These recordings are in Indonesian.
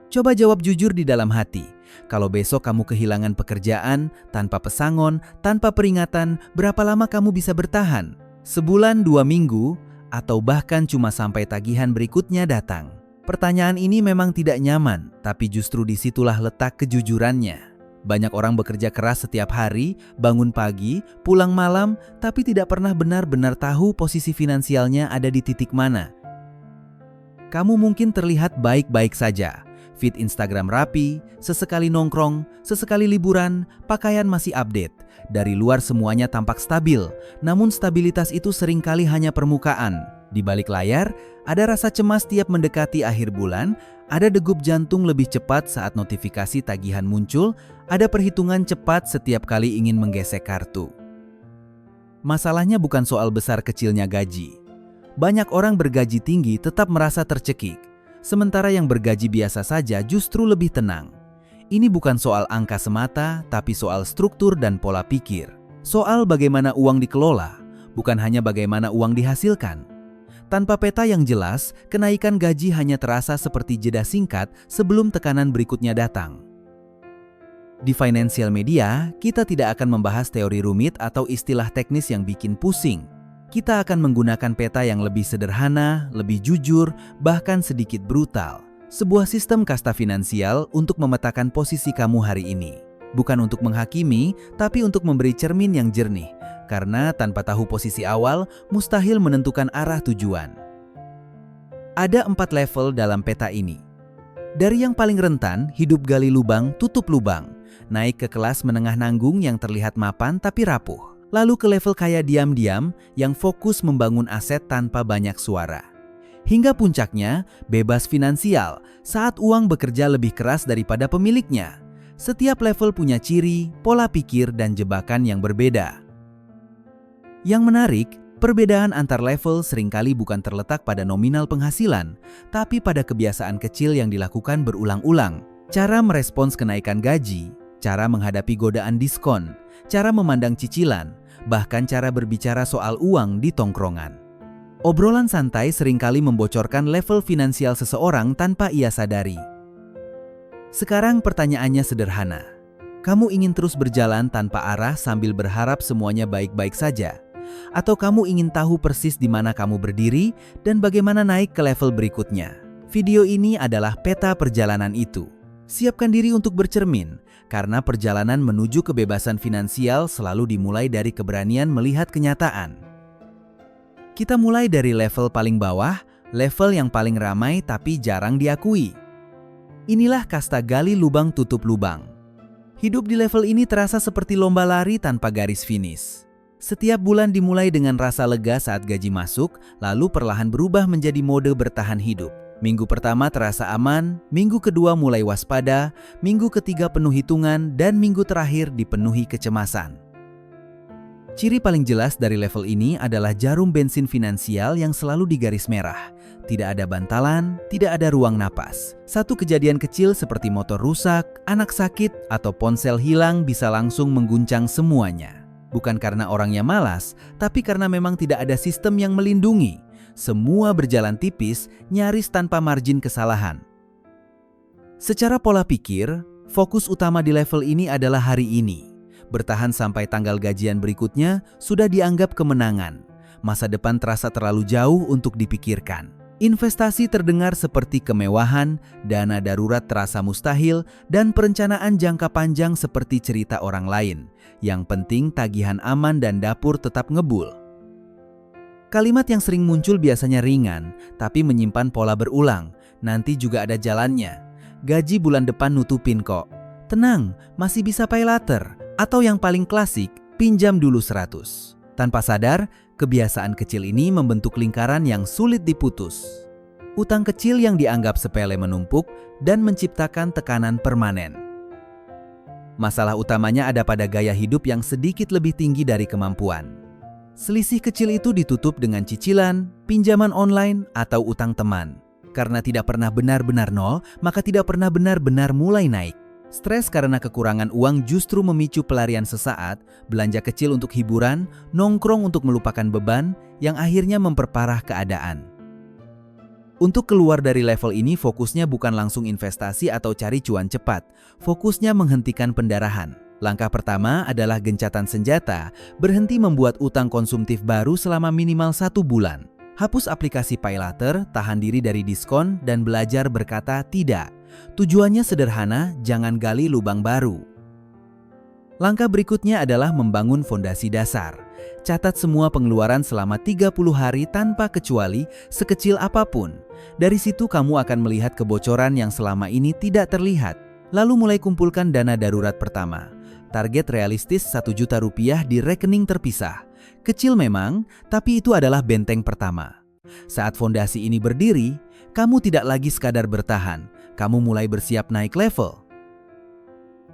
Coba jawab jujur di dalam hati. Kalau besok kamu kehilangan pekerjaan, tanpa pesangon, tanpa peringatan, berapa lama kamu bisa bertahan? Sebulan, 2 minggu, atau bahkan cuma sampai tagihan berikutnya datang? Pertanyaan ini memang tidak nyaman, tapi justru disitulah letak kejujurannya. Banyak orang bekerja keras setiap hari, bangun pagi, pulang malam, tapi tidak pernah benar-benar tahu posisi finansialnya ada di titik mana. Kamu mungkin terlihat baik-baik saja. Feed Instagram rapi, sesekali nongkrong, sesekali liburan, pakaian masih update. Dari luar semuanya tampak stabil, namun stabilitas itu seringkali hanya permukaan. Di balik layar, ada rasa cemas tiap mendekati akhir bulan, ada degup jantung lebih cepat saat notifikasi tagihan muncul, ada perhitungan cepat setiap kali ingin menggesek kartu. Masalahnya bukan soal besar kecilnya gaji. Banyak orang bergaji tinggi tetap merasa tercekik. Sementara yang bergaji biasa saja justru lebih tenang. Ini bukan soal angka semata, tapi soal struktur dan pola pikir. Soal bagaimana uang dikelola, bukan hanya bagaimana uang dihasilkan. Tanpa peta yang jelas, kenaikan gaji hanya terasa seperti jeda singkat sebelum tekanan berikutnya datang. Di Financial Media, kita tidak akan membahas teori rumit atau istilah teknis yang bikin pusing. Kita akan menggunakan peta yang lebih sederhana, lebih jujur, bahkan sedikit brutal. Sebuah sistem kasta finansial untuk memetakan posisi kamu hari ini. Bukan untuk menghakimi, tapi untuk memberi cermin yang jernih. Karena tanpa tahu posisi awal, mustahil menentukan arah tujuan. Ada 4 level dalam peta ini. Dari yang paling rentan, hidup gali lubang, tutup lubang. Naik ke kelas menengah nanggung yang terlihat mapan tapi rapuh. Lalu ke level kaya diam-diam yang fokus membangun aset tanpa banyak suara. Hingga puncaknya, bebas finansial saat uang bekerja lebih keras daripada pemiliknya. Setiap level punya ciri, pola pikir, dan jebakan yang berbeda. Yang menarik, perbedaan antar level seringkali bukan terletak pada nominal penghasilan, tapi pada kebiasaan kecil yang dilakukan berulang-ulang. Cara merespons kenaikan gaji, cara menghadapi godaan diskon, cara memandang cicilan, bahkan cara berbicara soal uang di tongkrongan. Obrolan santai seringkali membocorkan level finansial seseorang tanpa ia sadari. Sekarang pertanyaannya sederhana. Kamu ingin terus berjalan tanpa arah sambil berharap semuanya baik-baik saja? Atau kamu ingin tahu persis di mana kamu berdiri dan bagaimana naik ke level berikutnya? Video ini adalah peta perjalanan itu. Siapkan diri untuk bercermin, karena perjalanan menuju kebebasan finansial selalu dimulai dari keberanian melihat kenyataan. Kita mulai dari level paling bawah, level yang paling ramai tapi jarang diakui. Inilah kasta gali lubang tutup lubang. Hidup di level ini terasa seperti lomba lari tanpa garis finish. Setiap bulan dimulai dengan rasa lega saat gaji masuk, lalu perlahan berubah menjadi mode bertahan hidup. Minggu pertama terasa aman, minggu kedua mulai waspada, minggu ketiga penuh hitungan, dan minggu terakhir dipenuhi kecemasan. Ciri paling jelas dari level ini adalah jarum bensin finansial yang selalu digaris merah. Tidak ada bantalan, tidak ada ruang napas. Satu kejadian kecil seperti motor rusak, anak sakit, atau ponsel hilang bisa langsung mengguncang semuanya. Bukan karena orangnya malas, tapi karena memang tidak ada sistem yang melindungi. Semua berjalan tipis, nyaris tanpa margin kesalahan. Secara pola pikir, fokus utama di level ini adalah hari ini. Bertahan sampai tanggal gajian berikutnya sudah dianggap kemenangan. Masa depan terasa terlalu jauh untuk dipikirkan. Investasi terdengar seperti kemewahan, dana darurat terasa mustahil, dan perencanaan jangka panjang seperti cerita orang lain. Yang penting tagihan aman dan dapur tetap ngebul. Kalimat yang sering muncul biasanya ringan, tapi menyimpan pola berulang. Nanti juga ada jalannya. Gaji bulan depan nutupin kok. Tenang, masih bisa pay later. Atau yang paling klasik, pinjam dulu 100. Tanpa sadar, kebiasaan kecil ini membentuk lingkaran yang sulit diputus. Utang kecil yang dianggap sepele menumpuk dan menciptakan tekanan permanen. Masalah utamanya ada pada gaya hidup yang sedikit lebih tinggi dari kemampuan. Selisih kecil itu ditutup dengan cicilan, pinjaman online, atau utang teman. Karena tidak pernah benar-benar nol, maka tidak pernah benar-benar mulai naik. Stres karena kekurangan uang justru memicu pelarian sesaat, belanja kecil untuk hiburan, nongkrong untuk melupakan beban, yang akhirnya memperparah keadaan. Untuk keluar dari level ini, fokusnya bukan langsung investasi atau cari cuan cepat. Fokusnya menghentikan pendarahan. Langkah pertama adalah gencatan senjata, berhenti membuat utang konsumtif baru selama minimal 1 bulan. Hapus aplikasi PayLater, tahan diri dari diskon, dan belajar berkata tidak. Tujuannya sederhana, jangan gali lubang baru. Langkah berikutnya adalah membangun fondasi dasar. Catat semua pengeluaran selama 30 hari tanpa kecuali, sekecil apapun. Dari situ kamu akan melihat kebocoran yang selama ini tidak terlihat. Lalu mulai kumpulkan dana darurat pertama. Target realistis Rp1 juta di rekening terpisah. Kecil memang, tapi itu adalah benteng pertama. Saat fondasi ini berdiri, kamu tidak lagi sekadar bertahan. Kamu mulai bersiap naik level.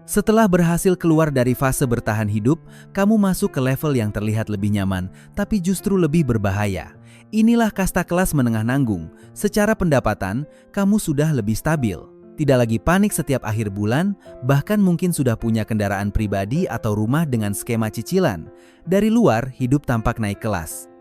Setelah berhasil keluar dari fase bertahan hidup, kamu masuk ke level yang terlihat lebih nyaman, tapi justru lebih berbahaya. Inilah kasta kelas menengah nanggung. Secara pendapatan, kamu sudah lebih stabil. Tidak lagi panik setiap akhir bulan, bahkan mungkin sudah punya kendaraan pribadi atau rumah dengan skema cicilan. Dari luar, hidup tampak naik kelas.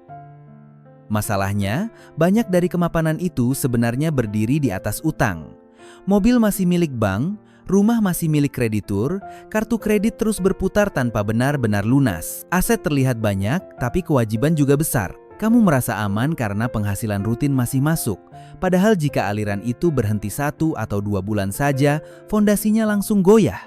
Masalahnya, banyak dari kemapanan itu sebenarnya berdiri di atas utang. Mobil masih milik bank, rumah masih milik kreditur, kartu kredit terus berputar tanpa benar-benar lunas. Aset terlihat banyak, tapi kewajiban juga besar. Kamu merasa aman karena penghasilan rutin masih masuk. Padahal jika aliran itu berhenti 1 atau 2 bulan saja, fondasinya langsung goyah.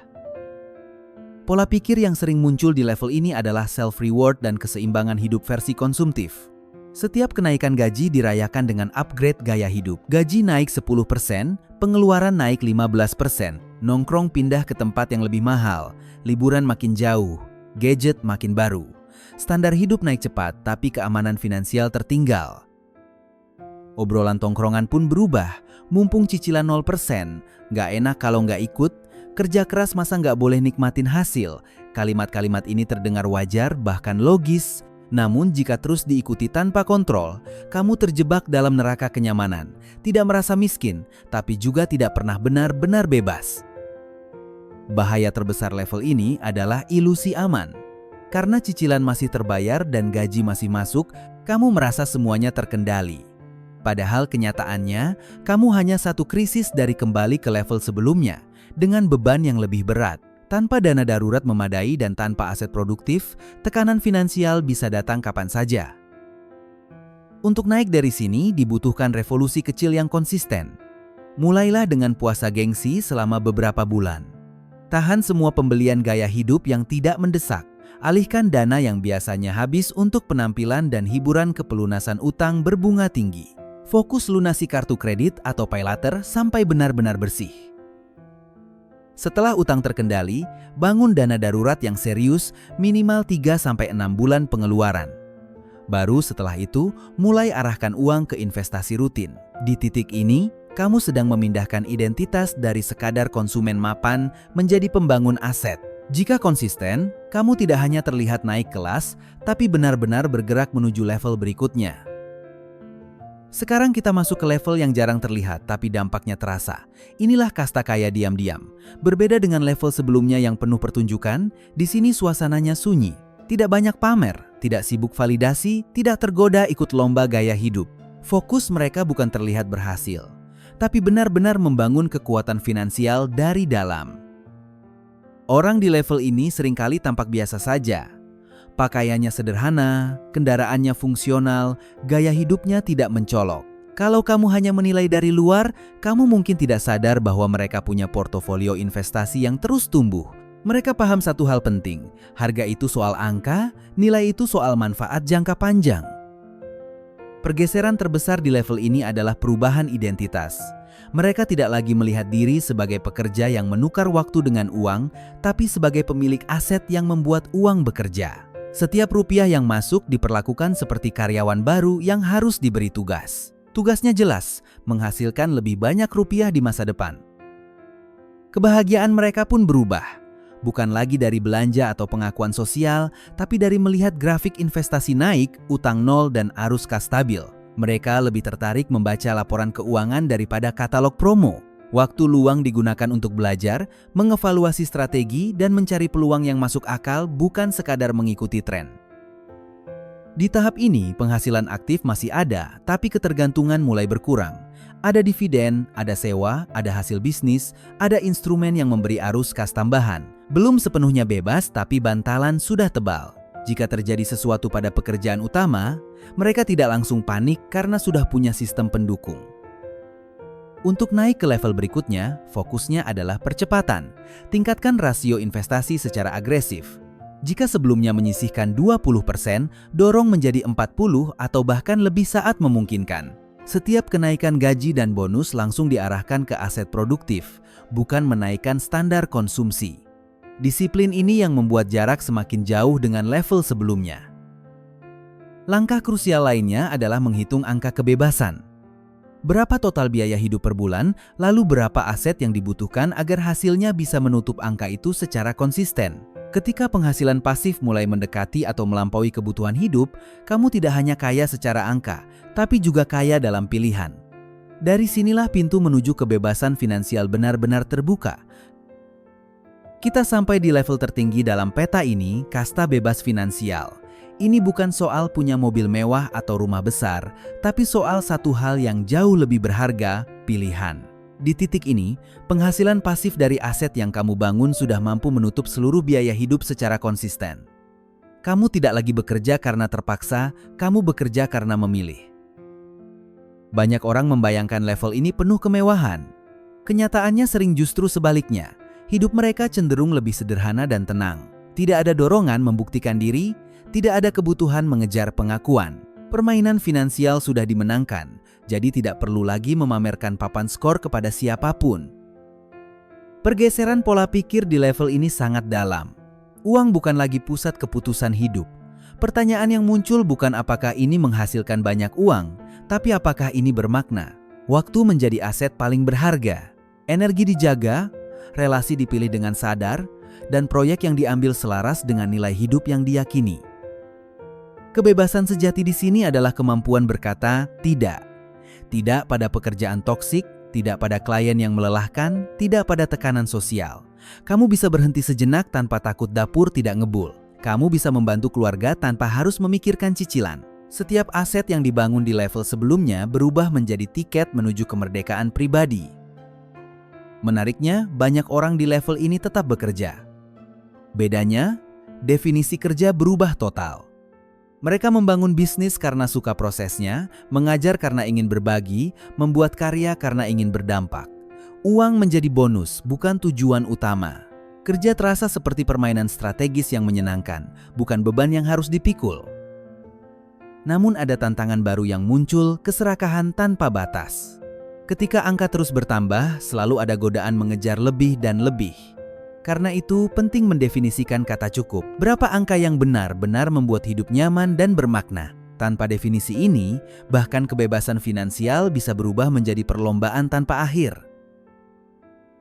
Pola pikir yang sering muncul di level ini adalah self-reward dan keseimbangan hidup versi konsumtif. Setiap kenaikan gaji dirayakan dengan upgrade gaya hidup. Gaji naik 10%, pengeluaran naik 15%. Nongkrong pindah ke tempat yang lebih mahal, liburan makin jauh, gadget makin baru. Standar hidup naik cepat, tapi keamanan finansial tertinggal. Obrolan tongkrongan pun berubah, mumpung cicilan 0%, nggak enak kalau nggak ikut, kerja keras masa nggak boleh nikmatin hasil. Kalimat-kalimat ini terdengar wajar, bahkan logis. Namun jika terus diikuti tanpa kontrol, kamu terjebak dalam neraka kenyamanan. Tidak merasa miskin, tapi juga tidak pernah benar-benar bebas. Bahaya terbesar level ini adalah ilusi aman. Karena cicilan masih terbayar dan gaji masih masuk, kamu merasa semuanya terkendali. Padahal kenyataannya, kamu hanya satu krisis dari kembali ke level sebelumnya, dengan beban yang lebih berat. Tanpa dana darurat memadai dan tanpa aset produktif, tekanan finansial bisa datang kapan saja. Untuk naik dari sini dibutuhkan revolusi kecil yang konsisten. Mulailah dengan puasa gengsi selama beberapa bulan. Tahan semua pembelian gaya hidup yang tidak mendesak. Alihkan dana yang biasanya habis untuk penampilan dan hiburan ke pelunasan utang berbunga tinggi. Fokus lunasi kartu kredit atau PayLater sampai benar-benar bersih. Setelah utang terkendali, bangun dana darurat yang serius minimal 3-6 bulan pengeluaran. Baru setelah itu, mulai arahkan uang ke investasi rutin. Di titik ini, kamu sedang memindahkan identitas dari sekadar konsumen mapan menjadi pembangun aset. Jika konsisten, kamu tidak hanya terlihat naik kelas, tapi benar-benar bergerak menuju level berikutnya. Sekarang kita masuk ke level yang jarang terlihat tapi dampaknya terasa. Inilah kasta kaya diam-diam. Berbeda dengan level sebelumnya yang penuh pertunjukan, di sini suasananya sunyi. Tidak banyak pamer, tidak sibuk validasi, tidak tergoda ikut lomba gaya hidup. Fokus mereka bukan terlihat berhasil, tapi benar-benar membangun kekuatan finansial dari dalam. Orang di level ini seringkali tampak biasa saja. Pakaiannya sederhana, kendaraannya fungsional, gaya hidupnya tidak mencolok. Kalau kamu hanya menilai dari luar, kamu mungkin tidak sadar bahwa mereka punya portofolio investasi yang terus tumbuh. Mereka paham satu hal penting, harga itu soal angka, nilai itu soal manfaat jangka panjang. Pergeseran terbesar di level ini adalah perubahan identitas. Mereka tidak lagi melihat diri sebagai pekerja yang menukar waktu dengan uang, tapi sebagai pemilik aset yang membuat uang bekerja. Setiap rupiah yang masuk diperlakukan seperti karyawan baru yang harus diberi tugas. Tugasnya jelas, menghasilkan lebih banyak rupiah di masa depan. Kebahagiaan mereka pun berubah. Bukan lagi dari belanja atau pengakuan sosial, tapi dari melihat grafik investasi naik, utang nol, dan arus kas stabil. Mereka lebih tertarik membaca laporan keuangan daripada katalog promo. Waktu luang digunakan untuk belajar, mengevaluasi strategi, dan mencari peluang yang masuk akal bukan sekadar mengikuti tren. Di tahap ini, penghasilan aktif masih ada, tapi ketergantungan mulai berkurang. Ada dividen, ada sewa, ada hasil bisnis, ada instrumen yang memberi arus kas tambahan. Belum sepenuhnya bebas, tapi bantalan sudah tebal. Jika terjadi sesuatu pada pekerjaan utama, mereka tidak langsung panik karena sudah punya sistem pendukung. Untuk naik ke level berikutnya, fokusnya adalah percepatan. Tingkatkan rasio investasi secara agresif. Jika sebelumnya menyisihkan 20%, dorong menjadi 40% atau bahkan lebih saat memungkinkan. Setiap kenaikan gaji dan bonus langsung diarahkan ke aset produktif, bukan menaikkan standar konsumsi. Disiplin ini yang membuat jarak semakin jauh dengan level sebelumnya. Langkah krusial lainnya adalah menghitung angka kebebasan. Berapa total biaya hidup per bulan, lalu berapa aset yang dibutuhkan agar hasilnya bisa menutup angka itu secara konsisten. Ketika penghasilan pasif mulai mendekati atau melampaui kebutuhan hidup, kamu tidak hanya kaya secara angka, tapi juga kaya dalam pilihan. Dari sinilah pintu menuju kebebasan finansial benar-benar terbuka. Kita sampai di level tertinggi dalam peta ini, kasta bebas finansial. Ini bukan soal punya mobil mewah atau rumah besar, tapi soal satu hal yang jauh lebih berharga, pilihan. Di titik ini, penghasilan pasif dari aset yang kamu bangun sudah mampu menutup seluruh biaya hidup secara konsisten. Kamu tidak lagi bekerja karena terpaksa, kamu bekerja karena memilih. Banyak orang membayangkan level ini penuh kemewahan. Kenyataannya sering justru sebaliknya. Hidup mereka cenderung lebih sederhana dan tenang. Tidak ada dorongan membuktikan diri, tidak ada kebutuhan mengejar pengakuan. Permainan finansial sudah dimenangkan, jadi tidak perlu lagi memamerkan papan skor kepada siapapun. Pergeseran pola pikir di level ini sangat dalam. Uang bukan lagi pusat keputusan hidup. Pertanyaan yang muncul bukan apakah ini menghasilkan banyak uang, tapi apakah ini bermakna. Waktu menjadi aset paling berharga. Energi dijaga, relasi dipilih dengan sadar, dan proyek yang diambil selaras dengan nilai hidup yang diyakini. Kebebasan sejati di sini adalah kemampuan berkata tidak. Tidak pada pekerjaan toksik, tidak pada klien yang melelahkan, tidak pada tekanan sosial. Kamu bisa berhenti sejenak tanpa takut dapur tidak ngebul. Kamu bisa membantu keluarga tanpa harus memikirkan cicilan. Setiap aset yang dibangun di level sebelumnya berubah menjadi tiket menuju kemerdekaan pribadi. Menariknya, banyak orang di level ini tetap bekerja. Bedanya, definisi kerja berubah total. Mereka membangun bisnis karena suka prosesnya, mengajar karena ingin berbagi, membuat karya karena ingin berdampak. Uang menjadi bonus, bukan tujuan utama. Kerja terasa seperti permainan strategis yang menyenangkan, bukan beban yang harus dipikul. Namun ada tantangan baru yang muncul, keserakahan tanpa batas. Ketika angka terus bertambah, selalu ada godaan mengejar lebih dan lebih. Karena itu, penting mendefinisikan kata cukup. Berapa angka yang benar-benar membuat hidup nyaman dan bermakna? Tanpa definisi ini, bahkan kebebasan finansial bisa berubah menjadi perlombaan tanpa akhir.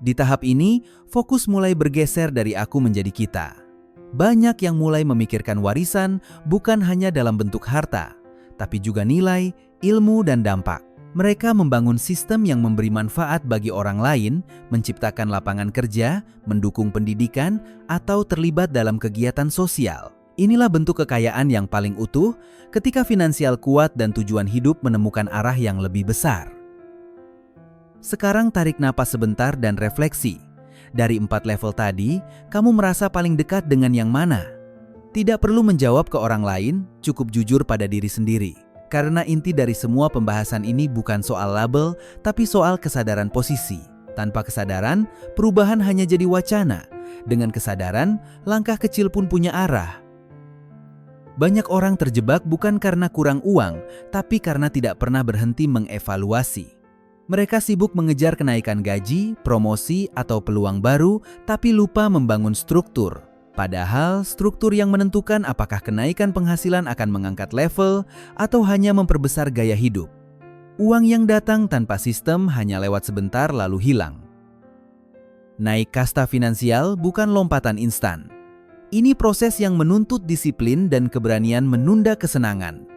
Di tahap ini, fokus mulai bergeser dari aku menjadi kita. Banyak yang mulai memikirkan warisan bukan hanya dalam bentuk harta, tapi juga nilai, ilmu, dan dampak. Mereka membangun sistem yang memberi manfaat bagi orang lain, menciptakan lapangan kerja, mendukung pendidikan, atau terlibat dalam kegiatan sosial. Inilah bentuk kekayaan yang paling utuh ketika finansial kuat dan tujuan hidup menemukan arah yang lebih besar. Sekarang tarik napas sebentar dan refleksi. Dari 4 level tadi, kamu merasa paling dekat dengan yang mana? Tidak perlu menjawab ke orang lain, cukup jujur pada diri sendiri. Karena inti dari semua pembahasan ini bukan soal label, tapi soal kesadaran posisi. Tanpa kesadaran, perubahan hanya jadi wacana. Dengan kesadaran, langkah kecil pun punya arah. Banyak orang terjebak bukan karena kurang uang, tapi karena tidak pernah berhenti mengevaluasi. Mereka sibuk mengejar kenaikan gaji, promosi, atau peluang baru, tapi lupa membangun struktur. Padahal, struktur yang menentukan apakah kenaikan penghasilan akan mengangkat level atau hanya memperbesar gaya hidup. Uang yang datang tanpa sistem hanya lewat sebentar lalu hilang. Naik kasta finansial bukan lompatan instan. Ini proses yang menuntut disiplin dan keberanian menunda kesenangan.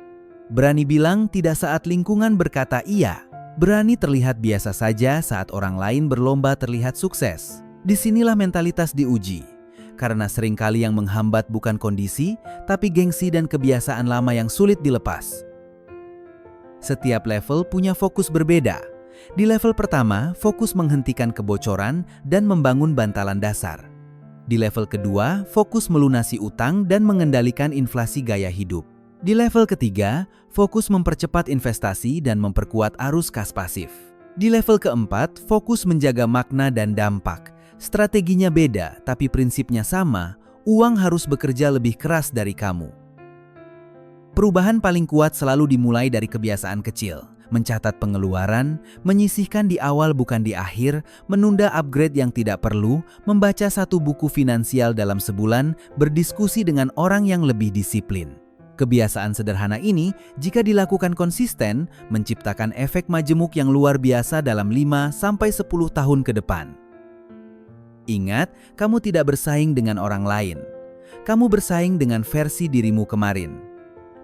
Berani bilang tidak saat lingkungan berkata iya. Berani terlihat biasa saja saat orang lain berlomba terlihat sukses. Disinilah mentalitas diuji. Karena seringkali yang menghambat bukan kondisi, tapi gengsi dan kebiasaan lama yang sulit dilepas. Setiap level punya fokus berbeda. Di level pertama, fokus menghentikan kebocoran dan membangun bantalan dasar. Di level kedua, fokus melunasi utang dan mengendalikan inflasi gaya hidup. Di level ketiga, fokus mempercepat investasi dan memperkuat arus kas pasif. Di level keempat, fokus menjaga makna dan dampak. Strateginya beda, tapi prinsipnya sama. Uang harus bekerja lebih keras dari kamu. Perubahan paling kuat selalu dimulai dari kebiasaan kecil. Mencatat pengeluaran, menyisihkan di awal bukan di akhir, menunda upgrade yang tidak perlu, membaca satu buku finansial dalam sebulan, berdiskusi dengan orang yang lebih disiplin. Kebiasaan sederhana ini, jika dilakukan konsisten, menciptakan efek majemuk yang luar biasa dalam 5-10 tahun ke depan. Ingat, kamu tidak bersaing dengan orang lain. Kamu bersaing dengan versi dirimu kemarin.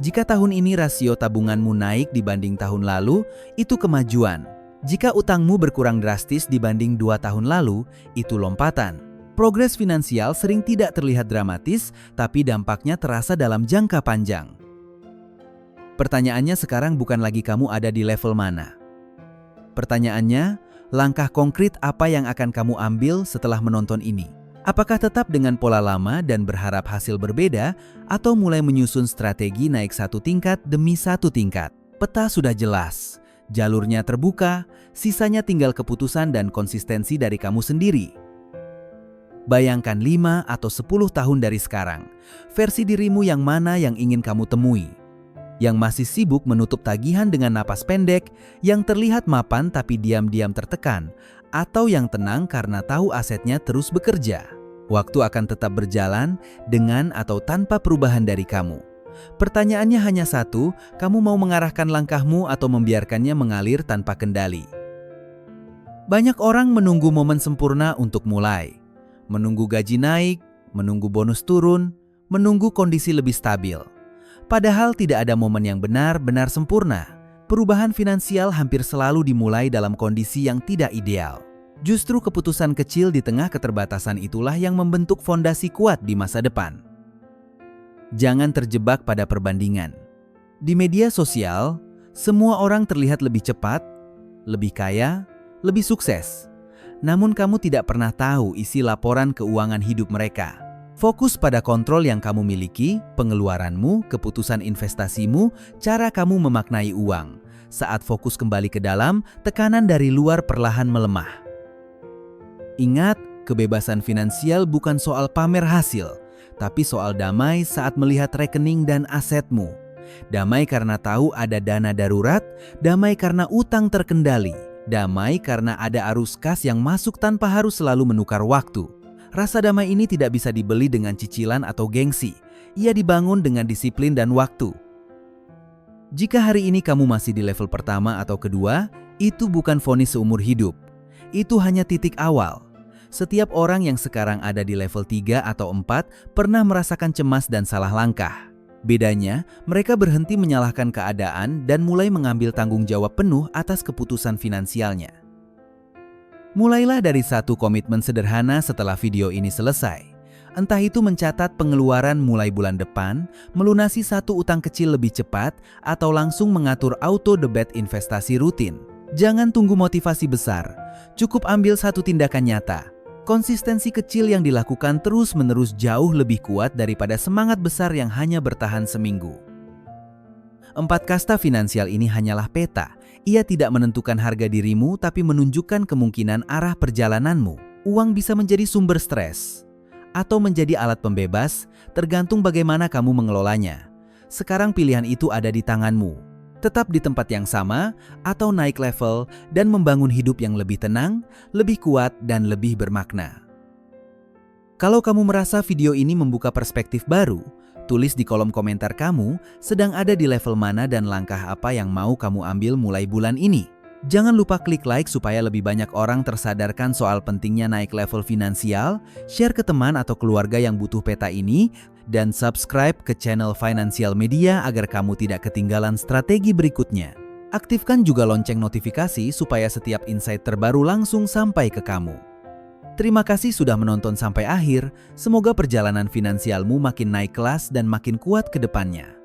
Jika tahun ini rasio tabunganmu naik dibanding tahun lalu, itu kemajuan. Jika utangmu berkurang drastis dibanding 2 tahun lalu, itu lompatan. Progres finansial sering tidak terlihat dramatis, tapi dampaknya terasa dalam jangka panjang. Pertanyaannya sekarang bukan lagi kamu ada di level mana. Pertanyaannya, langkah konkret apa yang akan kamu ambil setelah menonton ini? Apakah tetap dengan pola lama dan berharap hasil berbeda, atau mulai menyusun strategi naik satu tingkat demi satu tingkat? Peta sudah jelas, jalurnya terbuka, sisanya tinggal keputusan dan konsistensi dari kamu sendiri. Bayangkan 5 atau 10 tahun dari sekarang, versi dirimu yang mana yang ingin kamu temui? Yang masih sibuk menutup tagihan dengan napas pendek, yang terlihat mapan tapi diam-diam tertekan, atau yang tenang karena tahu asetnya terus bekerja. Waktu akan tetap berjalan dengan atau tanpa perubahan dari kamu. Pertanyaannya hanya satu, kamu mau mengarahkan langkahmu atau membiarkannya mengalir tanpa kendali? Banyak orang menunggu momen sempurna untuk mulai. Menunggu gaji naik, menunggu bonus turun, menunggu kondisi lebih stabil. Padahal tidak ada momen yang benar-benar sempurna. Perubahan finansial hampir selalu dimulai dalam kondisi yang tidak ideal. Justru keputusan kecil di tengah keterbatasan itulah yang membentuk fondasi kuat di masa depan. Jangan terjebak pada perbandingan. Di media sosial, semua orang terlihat lebih cepat, lebih kaya, lebih sukses. Namun kamu tidak pernah tahu isi laporan keuangan hidup mereka. Fokus pada kontrol yang kamu miliki, pengeluaranmu, keputusan investasimu, cara kamu memaknai uang. Saat fokus kembali ke dalam, tekanan dari luar perlahan melemah. Ingat, kebebasan finansial bukan soal pamer hasil, tapi soal damai saat melihat rekening dan asetmu. Damai karena tahu ada dana darurat, damai karena utang terkendali, damai karena ada arus kas yang masuk tanpa harus selalu menukar waktu. Rasa damai ini tidak bisa dibeli dengan cicilan atau gengsi. Ia dibangun dengan disiplin dan waktu. Jika hari ini kamu masih di level pertama atau kedua, itu bukan vonis seumur hidup. Itu hanya titik awal. Setiap orang yang sekarang ada di level 3 atau 4 pernah merasakan cemas dan salah langkah. Bedanya, mereka berhenti menyalahkan keadaan dan mulai mengambil tanggung jawab penuh atas keputusan finansialnya. Mulailah dari satu komitmen sederhana setelah video ini selesai. Entah itu mencatat pengeluaran mulai bulan depan, melunasi satu utang kecil lebih cepat, atau langsung mengatur auto debit investasi rutin. Jangan tunggu motivasi besar, cukup ambil satu tindakan nyata. Konsistensi kecil yang dilakukan terus-menerus jauh lebih kuat daripada semangat besar yang hanya bertahan seminggu. 4 kasta finansial ini hanyalah peta. Ia tidak menentukan harga dirimu, tapi menunjukkan kemungkinan arah perjalananmu. Uang bisa menjadi sumber stres atau menjadi alat pembebas, tergantung bagaimana kamu mengelolanya. Sekarang pilihan itu ada di tanganmu. Tetap di tempat yang sama, atau naik level dan membangun hidup yang lebih tenang, lebih kuat, dan lebih bermakna. Kalau kamu merasa video ini membuka perspektif baru, tulis di kolom komentar kamu sedang ada di level mana dan langkah apa yang mau kamu ambil mulai bulan ini. Jangan lupa klik like supaya lebih banyak orang tersadarkan soal pentingnya naik level finansial, share ke teman atau keluarga yang butuh peta ini, dan subscribe ke channel Financial Media agar kamu tidak ketinggalan strategi berikutnya. Aktifkan juga lonceng notifikasi supaya setiap insight terbaru langsung sampai ke kamu. Terima kasih sudah menonton sampai akhir, semoga perjalanan finansialmu makin naik kelas dan makin kuat ke depannya.